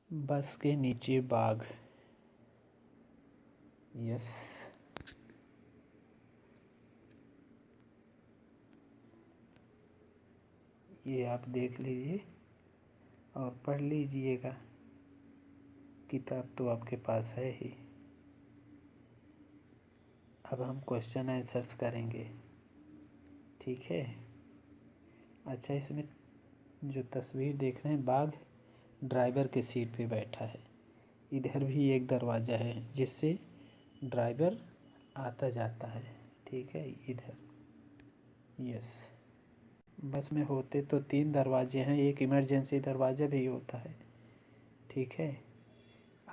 बस के नीचे बाघ। यस। ये आप देख लीजिए और पढ़ लीजिएगा, किताब तो आपके पास है ही। अब हम क्वेश्चन आंसर्स करेंगे, ठीक है। अच्छा, इसमें जो तस्वीर देख रहे हैं, बाघ ड्राइवर के सीट पे बैठा है। इधर भी एक दरवाज़ा है जिससे ड्राइवर आता जाता है, ठीक है, इधर। यस। बस में होते तो 3 दरवाजे हैं, एक इमरजेंसी दरवाज़ा भी होता है, ठीक है।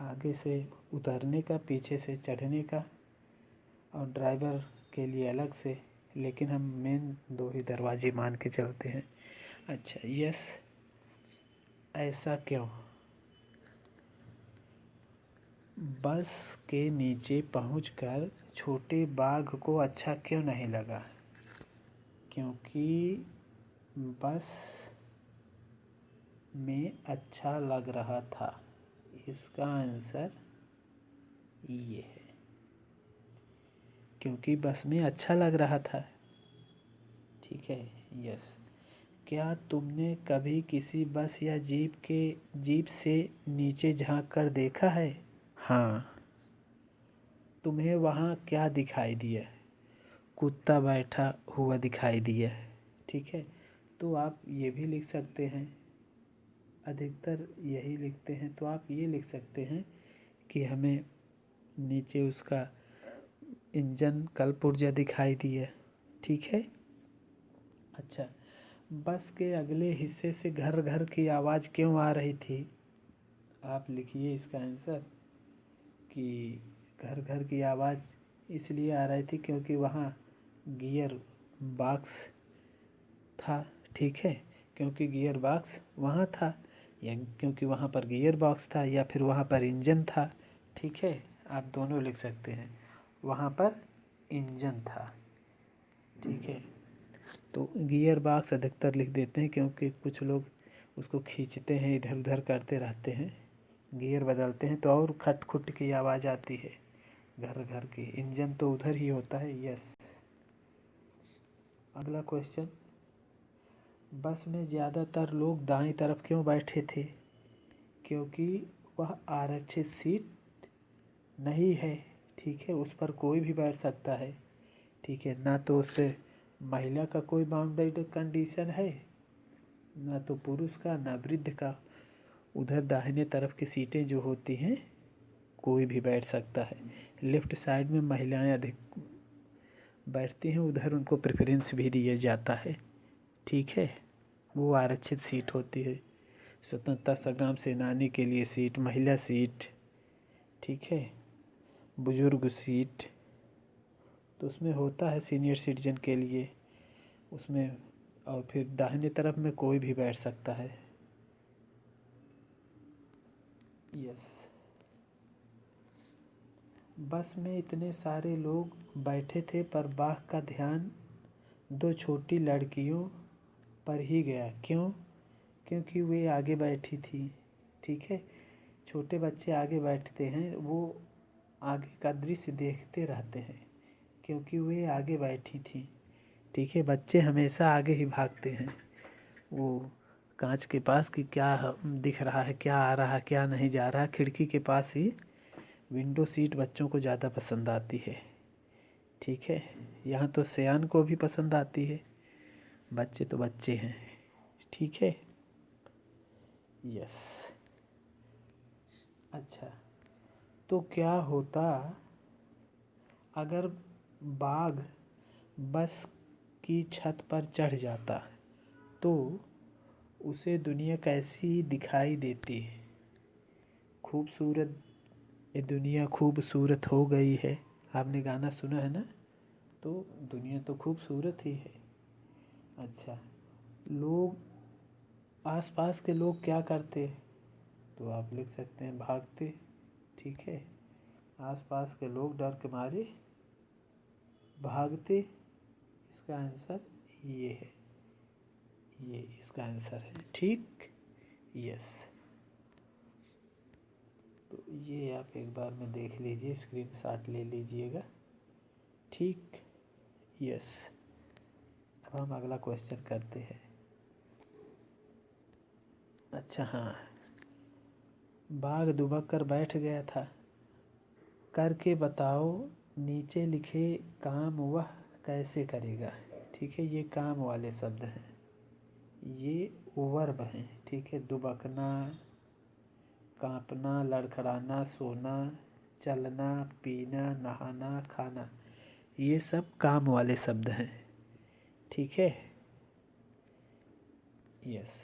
आगे से उतरने का, पीछे से चढ़ने का और ड्राइवर के लिए अलग से, लेकिन हम मेन 2 ही दरवाजे मान के चलते हैं। अच्छा, यस। ऐसा क्यों? बस के नीचे पहुंचकर छोटे बाघ को अच्छा क्यों नहीं लगा? क्योंकि बस में अच्छा लग रहा था। इसका आंसर ये है, क्योंकि बस में अच्छा लग रहा था, ठीक है। यस। क्या तुमने कभी किसी बस या जीप से नीचे झांक कर देखा है? हाँ। तुम्हें वहाँ क्या दिखाई दिया? कुत्ता बैठा हुआ दिखाई दिया, ठीक है। तो आप ये भी लिख सकते हैं, अधिकतर यही लिखते हैं, तो आप ये लिख सकते हैं कि हमें नीचे उसका इंजन कलपुर्जा दिखाई दिया, ठीक है। अच्छा, बस के अगले हिस्से से घर घर की आवाज़ क्यों आ रही थी? आप लिखिए इसका आंसर कि घर घर की आवाज़ इसलिए आ रही थी क्योंकि वहाँ गियर बॉक्स था, ठीक है। क्योंकि गियर बॉक्स वहाँ था, या क्योंकि वहाँ पर गियर बॉक्स था, या फिर वहाँ पर इंजन था, ठीक है। आप दोनों लिख सकते हैं, वहाँ पर इंजन था, ठीक है। तो गियर बॉक्स अधिकतर लिख देते हैं क्योंकि कुछ लोग उसको खींचते हैं, इधर उधर करते रहते हैं, गियर बदलते हैं तो और खट खुट की आवाज़ आती है घर घर की। इंजन तो उधर ही होता है। यस। अगला क्वेश्चन, बस में ज़्यादातर लोग दाएं तरफ क्यों बैठे थे? क्योंकि वह आरक्षित सीट नहीं है, ठीक है। उस पर कोई भी बैठ सकता है, ठीक है। ना तो उससे महिला का कोई बाउंड्री कंडीशन है, ना तो पुरुष का, ना वृद्ध का। उधर दाहिने तरफ की सीटें जो होती हैं कोई भी बैठ सकता है। लेफ्ट साइड में महिलाएं अधिक बैठती हैं, उधर उनको प्रेफरेंस भी दिया जाता है, ठीक है। वो आरक्षित सीट होती है। स्वतंत्रता संग्राम सेनानी के लिए सीट, महिला सीट, ठीक है, बुजुर्ग सीट, तो उसमें होता है सीनियर सिटीजन के लिए उसमें। और फिर दाहिने तरफ में कोई भी बैठ सकता है। यस। बस में इतने सारे लोग बैठे थे पर बाघ का ध्यान 2 छोटी लड़कियों पर ही गया। क्यों? क्योंकि वे आगे बैठी थी, ठीक है। छोटे बच्चे आगे बैठते हैं, वो आगे का दृश्य देखते रहते हैं क्योंकि वे आगे बैठी थी, ठीक है। बच्चे हमेशा आगे ही भागते हैं, वो कांच के पास कि क्या दिख रहा है, क्या आ रहा है, क्या नहीं जा रहा, खिड़की के पास ही विंडो सीट बच्चों को ज़्यादा पसंद आती है, ठीक है। यहाँ तो सयान को भी पसंद आती है, बच्चे तो बच्चे हैं, ठीक है। यस। अच्छा, तो क्या होता अगर बाघ बस की छत पर चढ़ जाता तो उसे दुनिया कैसी दिखाई देती? खूबसूरत, ये दुनिया खूबसूरत हो गई है, आपने गाना सुना है ना, तो दुनिया तो खूबसूरत ही है। अच्छा, लोग, आसपास के लोग क्या करते? तो आप लिख सकते हैं भागते, ठीक है। आसपास के लोग डर के मारे भागते। इसका आंसर ये है, ये इसका आंसर है, ठीक। यस। ये आप एक बार में देख लीजिए, स्क्रीनशॉट ले लीजिएगा। ठीक, यस। अब हम अगला क्वेश्चन करते हैं। अच्छा हाँ, बाघ दुबक कर बैठ गया था, करके बताओ नीचे लिखे काम वह कैसे करेगा। ठीक है, ये काम वाले शब्द हैं, ये वर्ब हैं। ठीक है, दुबकना, कांपना, लड़खड़ाना, सोना, चलना, पीना, नहाना, खाना, ये सब काम वाले शब्द हैं। ठीक है, यस।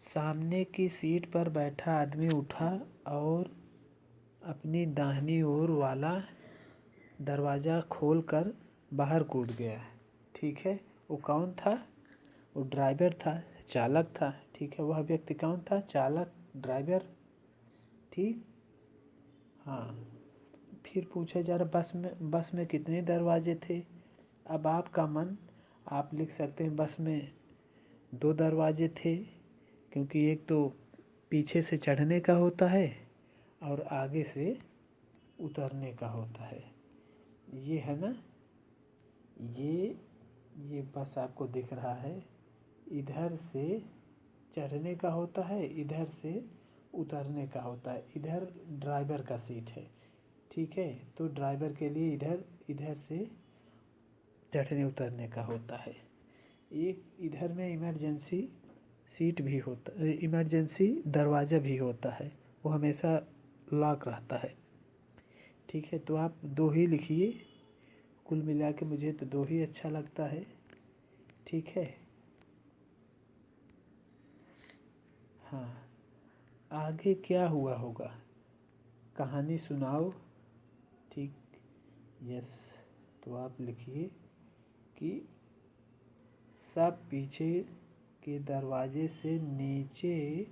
सामने की सीट पर बैठा आदमी उठा और अपनी दाहिनी ओर वाला दरवाज़ा खोलकर बाहर कूद गया। ठीक है, वो कौन था? वो ड्राइवर था, चालक था। ठीक है, वह व्यक्ति कौन था? चालक, ड्राइवर। ठीक, हाँ। फिर पूछा जा रहा बस में कितने दरवाजे थे। अब आपका मन, आप लिख सकते हैं बस में 2 दरवाजे थे, क्योंकि एक तो पीछे से चढ़ने का होता है और आगे से उतरने का होता है। ये है ना, ये बस आपको दिख रहा है। इधर से चढ़ने का होता है, इधर से उतरने का होता है। इधर ड्राइवर का सीट है। ठीक है, तो ड्राइवर के लिए इधर से चढ़ने उतरने का होता है। एक इधर में इमरजेंसी सीट भी होता, इमरजेंसी दरवाज़ा भी होता है, वो हमेशा लॉक रहता है। ठीक है, तो आप 2 ही लिखिए। कुल मिला के मुझे तो 2 ही अच्छा लगता है। ठीक है, हाँ। आगे क्या हुआ होगा, कहानी सुनाओ। ठीक, यस। तो आप लिखिए कि सब पीछे के दरवाजे से नीचे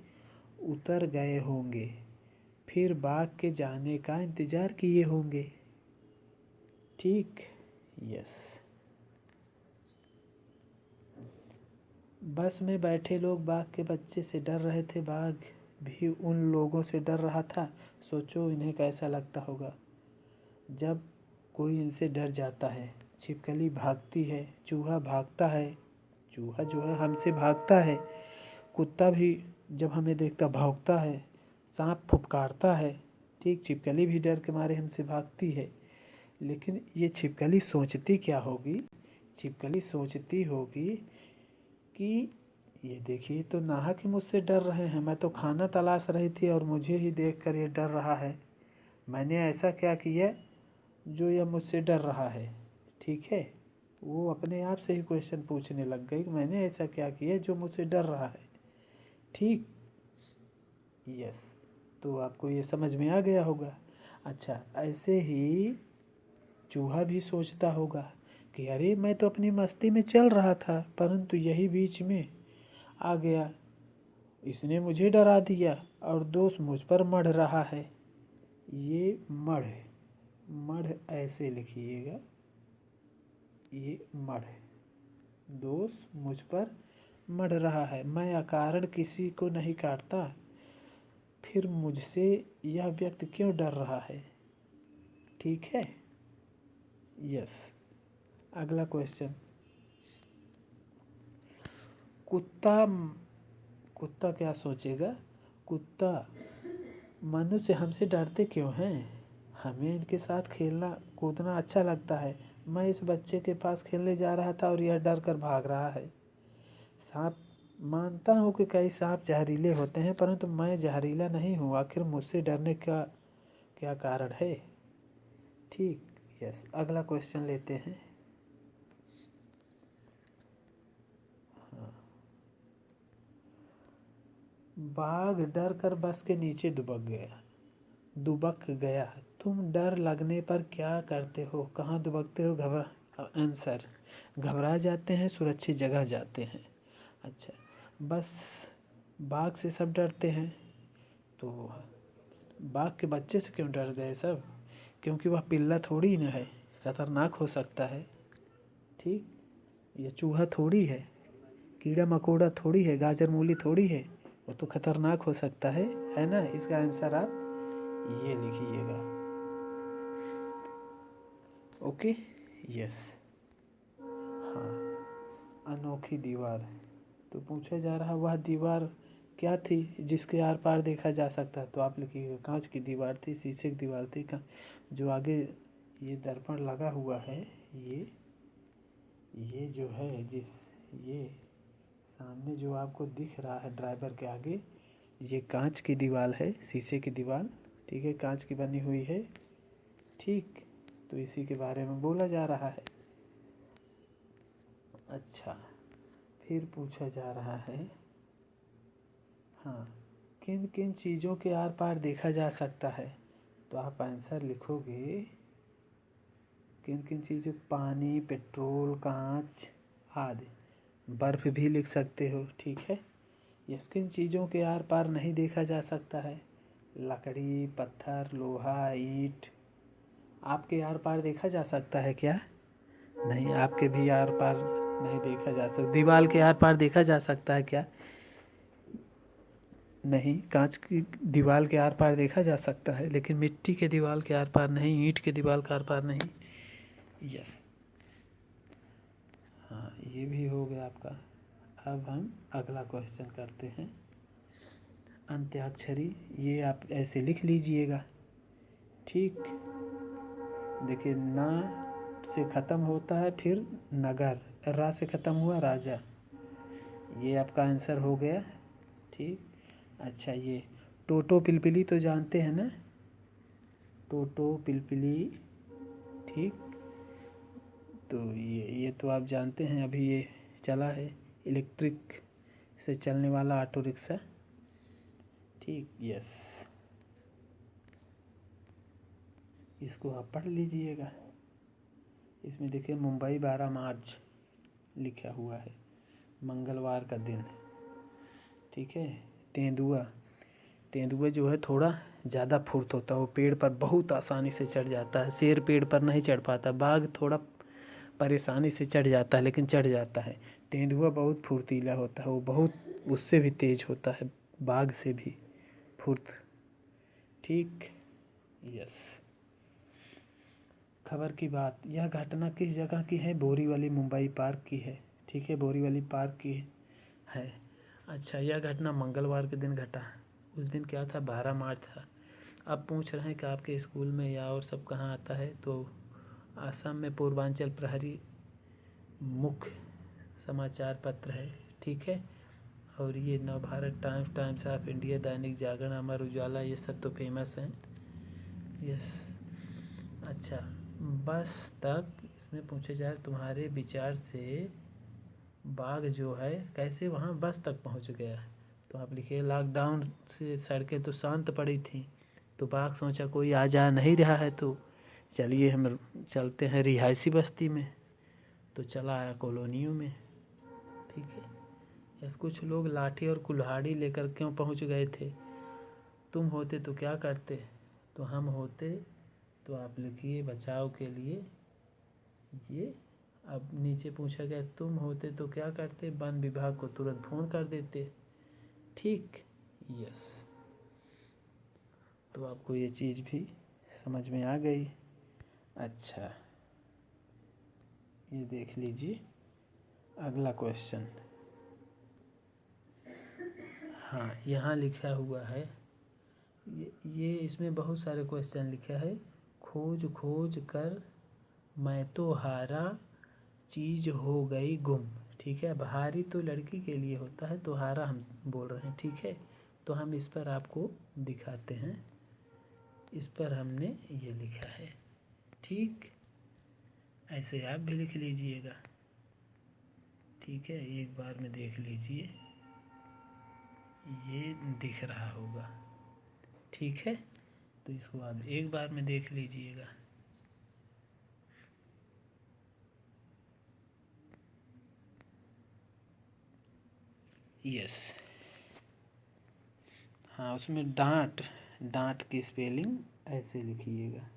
उतर गए होंगे, फिर बाघ के जाने का इंतज़ार किए होंगे। ठीक, यस। बस में बैठे लोग बाघ के बच्चे से डर रहे थे, बाघ भी उन लोगों से डर रहा था। सोचो इन्हें कैसा लगता होगा जब कोई इनसे डर जाता है। छिपकली भागती है, चूहा भागता है, चूहा जो है हमसे भागता है, कुत्ता भी जब हमें देखता भौंकता है, सांप फुफकारता है। ठीक, छिपकली भी डर के मारे हमसे भागती है। लेकिन ये छिपकली सोचती क्या होगी? छिपकली सोचती होगी कि ये देखिए तो नाहक ही मुझसे डर रहे हैं, मैं तो खाना तलाश रही थी और मुझे ही देखकर ये डर रहा है। मैंने ऐसा क्या किया जो यह मुझसे डर रहा है। ठीक है, वो अपने आप से ही क्वेश्चन पूछने लग गई कि मैंने ऐसा क्या किया जो मुझसे डर रहा है। ठीक, यस। तो आपको ये समझ में आ गया होगा। अच्छा, ऐसे ही चूहा भी सोचता होगा कि अरे मैं तो अपनी मस्ती में चल रहा था, परंतु यही बीच में आ गया, इसने मुझे डरा दिया और दोष मुझ पर मढ़ रहा है। ये मढ़, मढ़ ऐसे लिखिएगा, ये मढ़, दोष मुझ पर मढ़ रहा है। मैं अकारण किसी को नहीं काटता, फिर मुझसे यह व्यक्ति क्यों डर रहा है। ठीक है, यस। अगला क्वेश्चन, कुत्ता, कुत्ता क्या सोचेगा? कुत्ता, मनुष्य हमसे डरते क्यों हैं? हमें इनके साथ खेलना कूदना अच्छा लगता है। मैं इस बच्चे के पास खेलने जा रहा था और यह डर कर भाग रहा है। सांप, मानता हूँ कि कई सांप जहरीले होते हैं, परंतु मैं जहरीला नहीं हूँ। आखिर मुझसे डरने का क्या कारण है। ठीक, यस। अगला क्वेश्चन लेते हैं। हाँ, बाघ डर कर बस के नीचे दुबक गया। तुम डर लगने पर क्या करते हो? कहाँ दुबकते हो? आंसर, घबरा जाते हैं, सुरक्षित जगह जाते हैं। अच्छा, बस बाघ से सब डरते हैं, तो बाघ के बच्चे से क्यों डर गए सब? क्योंकि वह पिल्ला थोड़ी न है, खतरनाक हो सकता है। ठीक, ये चूहा थोड़ी है, कीड़ा मकोड़ा थोड़ी है, गाजर मूली थोड़ी है, वो तो खतरनाक हो सकता है ना। इसका आंसर आप ये लिखिएगा। Okay, yes. हाँ, अनोखी दीवार। तो पूछा जा रहा वह दीवार क्या थी जिसके आर पार देखा जा सकता है। तो आप लिखिएगा कांच की दीवार थी, शीशे की दीवार थी। जो आगे ये दर्पण लगा हुआ है, ये जो है ये सामने जो आपको दिख रहा है ड्राइवर के आगे, ये कांच की दीवार है, शीशे की दीवार। ठीक है, कांच की बनी हुई है। ठीक, तो इसी के बारे में बोला जा रहा है। अच्छा, फिर पूछा जा रहा है, हाँ, किन किन चीज़ों के आर पार देखा जा सकता है। तो आप आंसर लिखोगे किन किन चीज़ों, पानी, पेट्रोल, कांच आदि। बर्फ़ भी लिख सकते हो। ठीक है, यस। किन चीज़ों के आर पार नहीं देखा जा सकता है। लकड़ी, पत्थर, लोहा, ईंट। आपके आर पार देखा जा सकता है क्या? नहीं, आपके भी आर पार नहीं देखा जा सकता। दीवार के आर पार देखा जा सकता है क्या? नहीं, कांच की दीवार के आर पार देखा जा सकता है, लेकिन मिट्टी के दीवार के आर पार नहीं, ईंट के दीवार के आर पार नहीं। यस, हाँ, ये भी हो गया आपका। अब हम अगला क्वेश्चन करते हैं, अंत्याक्षरी। ये आप ऐसे लिख लीजिएगा। ठीक, देखिए, ना से ख़त्म होता है, फिर नगर, रा से ख़त्म हुआ राजा। ये आपका आंसर हो गया। ठीक, अच्छा, ये टोटो पिलपिली तो जानते हैं ना, टोटो पिलपिली। ठीक, तो ये तो आप जानते हैं, अभी ये चला है इलेक्ट्रिक से चलने वाला ऑटो रिक्शा। ठीक, यस, इसको आप पढ़ लीजिएगा। इसमें देखिए मुंबई 12 मार्च लिखा हुआ है, मंगलवार का दिन। ठीक है, तेंदुआ। तेंदुआ जो है थोड़ा ज़्यादा फुर्त होता है, वो पेड़ पर बहुत आसानी से चढ़ जाता है। शेर पेड़ पर नहीं चढ़ पाता, बाघ थोड़ा परेशानी से चढ़ जाता है, लेकिन चढ़ जाता है। तेंदुआ बहुत फुर्तीला होता है, वो बहुत उससे भी तेज होता है, बाघ से भी फुर्त। ठीक, यस। खबर की बात, यह घटना किस जगह की है? बोरीवली मुंबई पार्क की है। ठीक है, बोरीवली पार्क की है। अच्छा, यह घटना मंगलवार के दिन घटा। उस दिन क्या था? 12 मार्च था। अब पूछ रहे हैं कि आपके स्कूल में या और सब कहाँ आता है। तो आसाम में पूर्वांचल प्रहरी मुख्य समाचार पत्र है। ठीक है, और ये Navbharat times, times of India, Dainik Jagran, Amar Ujala, ये सब तो फेमस हैं। यस, अच्छा, बस तक इसमें पूछा जाए, तुम्हारे विचार से बाघ जो है कैसे वहाँ बस तक पहुँच गया। तो आप लिखिए, लॉकडाउन से सड़कें तो शांत पड़ी थी, तो बाघ सोचा कोई आ जा नहीं रहा है, तो चलिए हम चलते हैं रिहायशी बस्ती में। तो चला आया कॉलोनियों में। ठीक है, यस। कुछ लोग लाठी और कुल्हाड़ी लेकर क्यों पहुंच गए थे? तुम होते तो क्या करते? तो हम होते तो आप लिखिए बचाव के लिए। ये अब नीचे पूछा गया, तुम होते तो क्या करते? वन विभाग को तुरंत फ़ोन कर देते। ठीक, यस। तो आपको ये चीज़ भी समझ में आ गई। अच्छा, ये देख लीजिए अगला क्वेश्चन। हाँ, यहाँ लिखा हुआ है, ये इसमें बहुत सारे क्वेश्चन लिखा है। खोज खोज कर मैं तो हारा, चीज़ हो गई गुम। ठीक है, अब हारी तो लड़की के लिए होता है, तो हारा हम बोल रहे हैं। ठीक है, तो हम इस पर आपको दिखाते हैं। इस पर हमने ये लिखा है। ठीक, ऐसे आप भी लिख लीजिएगा। ठीक है, एक बार में देख लीजिए, ये दिख रहा होगा। ठीक है, तो इसको आप एक बार में देख लीजिएगा। यस, हाँ, उसमें डांट, डांट की स्पेलिंग ऐसे लिखिएगा।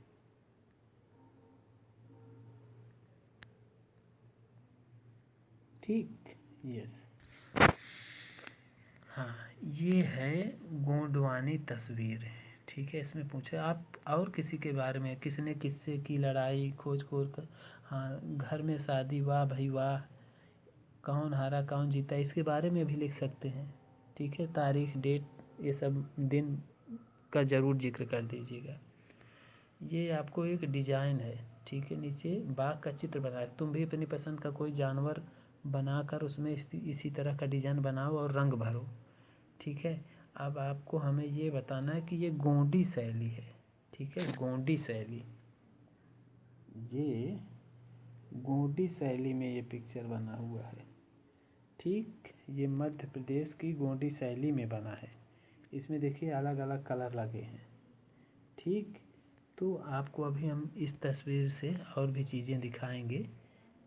ठीक, यस, हाँ, ये है गोंडवानी तस्वीर। ठीक है, इसमें पूछे आप और किसी के बारे में, किसने किससे की लड़ाई, खोज खोज कर, हाँ घर में शादी, वाह भाई वाह, कौन हारा कौन जीता, इसके बारे में भी लिख सकते हैं। ठीक है, तारीख डेट ये सब दिन का ज़रूर जिक्र कर दीजिएगा। ये आपको एक डिजाइन है। ठीक है, नीचे बाघ का चित्र बनाए, तुम भी अपनी पसंद का कोई जानवर बनाकर उसमें इसी तरह का डिजाइन बनाओ और रंग भरो। ठीक है, अब आपको हमें ये बताना है कि ये गोंडी शैली है। ठीक है, गोंडी शैली, ये गोंडी शैली में ये पिक्चर बना हुआ है। ठीक, ये मध्य प्रदेश की गोंडी शैली में बना है। इसमें देखिए अलग अलग कलर लगे हैं। ठीक, तो आपको अभी हम इस तस्वीर से और भी चीज़ें दिखाएंगे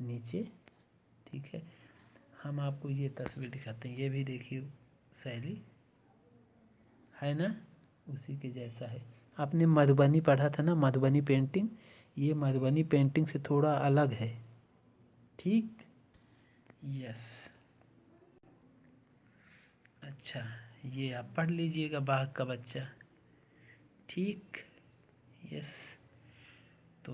नीचे। ठीक है, हम आपको ये तस्वीर दिखाते हैं, ये भी देखिए शैली है ना, उसी के जैसा है। आपने मधुबनी पढ़ा था ना, मधुबनी पेंटिंग, ये मधुबनी पेंटिंग से थोड़ा अलग है। ठीक, यस, अच्छा, ये आप पढ़ लीजिएगा, बाघ का बच्चा। ठीक, यस, तो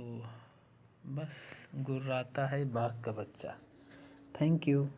बस गुर्राता है बाघ का बच्चा। Thank you.